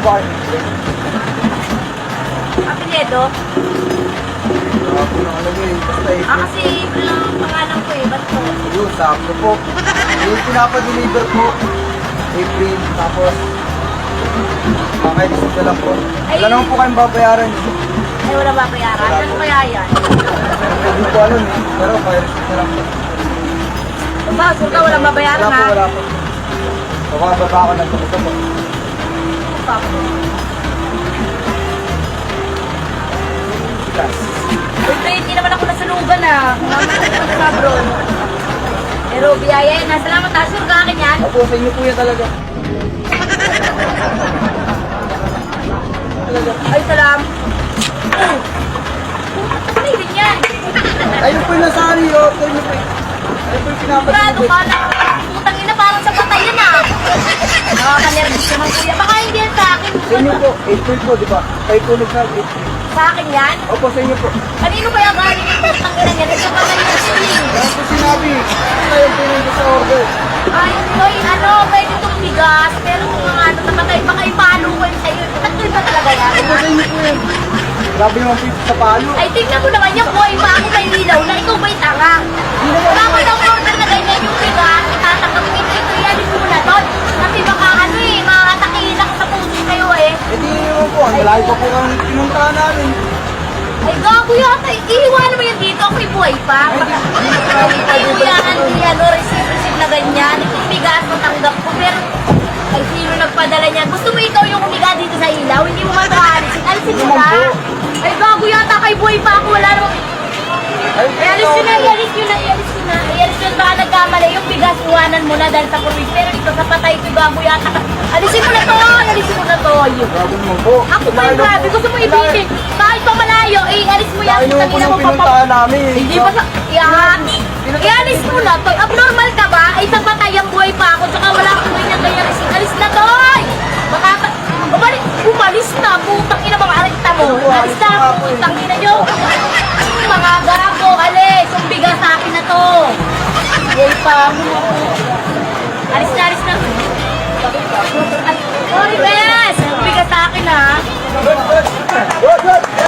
ba kayo? Apelyedo? Wala po nakalagay. Basta April. Kasi April lang ang pangalan ko eh. Ba't po? Yun, sakto po. Yung pinapadeliver po. April, tapos makailisip na lang po. Wala naman po kayong babayaran. Ay, wala ba bayaran? Ano kaya yan? Hindi po alam eh. Pero makailisip na lang po. Ba, sure ka walang babayaran Wala po, ha? wala po. Baka ako ng ito po. Uy, hindi naman ako nasunugan ah. Mamaya na bro. Pero biyaya yan. Salamat ha. Sure ka akin yan? Opo, sa inyo po yan talaga. Ay, salam. Ay, din yan. Ayun po yung nasari, oh. Ayun po yung Sigurado pinapadeliver. ka na. Putang ina, parang sa patay yan ah. Nakakanervous naman kuya. Baka hindi yan sa akin. Sa inyo po, April po, di ba? Kayo po nagsabi. Sa akin yan? Opo, sa inyo po. Kanino kaya galing yung putang ina niya? Ito pa na yung siling. Kaya po sinabi, kayo po yung sa order. Ay, Toy, ano, pwede itong bigas. Pero kung mga ano, napatay, baka ipalo ko yun sa'yo. Tatloy ba talaga yan? Opo, sa inyo po yan. Grabe naman po sa palo. Ay, tingnan mo naman yung buhay pa ako may ilaw na ikaw ba'y tanga? Wala ko ng order na ganyan yung bigas. Itatanggap ko ito yan, hindi mo na doon. Kasi baka ano eh, makakatakihin ako sa puso kayo eh. Eh di naman po, ang malayo pa po kang pinuntahan namin. Ay, gago yata. Iiwanan mo yan dito. Ako'y buhay pa. Ay, kuya, hindi ano, receive na ganyan. Itong bigas, matanggap ko. Pero, ay, sino nagpadala niya? Gusto mo ikaw yung umiga dito sa ilaw? Hindi mo makaalisin. Alisin mo na. Ay, gago yata. Kay buhay pa ako. Wala namang... Ay, alis nyo na, ialis nyo na, ialis nyo na. Ialis nyo na, baka nagkamali. Yung bigas, iwanan mo na dahil sa kurwis. Pero ito, sa patay ko, gago yata. Alisin mo na to, alisin mo na to. Grabe naman po. Ako pa yung grabe. Gusto mo ibigin. Kahit pa malayo, alis mo yan. Layo naman po Tangina ng mo, pinuntahan namin. hindi pa sa... Yan. Ialis mo na to. Abnormal ka ba? Ay, sa patay ang buhay pa ako. Tsaka wala akong ganyan kaya alis na to. Baka... Umalis na. Putang ina, mga alikta mo. Alis na. Putang ina nyo. Mga gago, alis. Yung bigas sa akin na to. Buhay pa ako. Alis na, alis na. Sorry, Bes. Yung bigas sa akin ha. Good, good.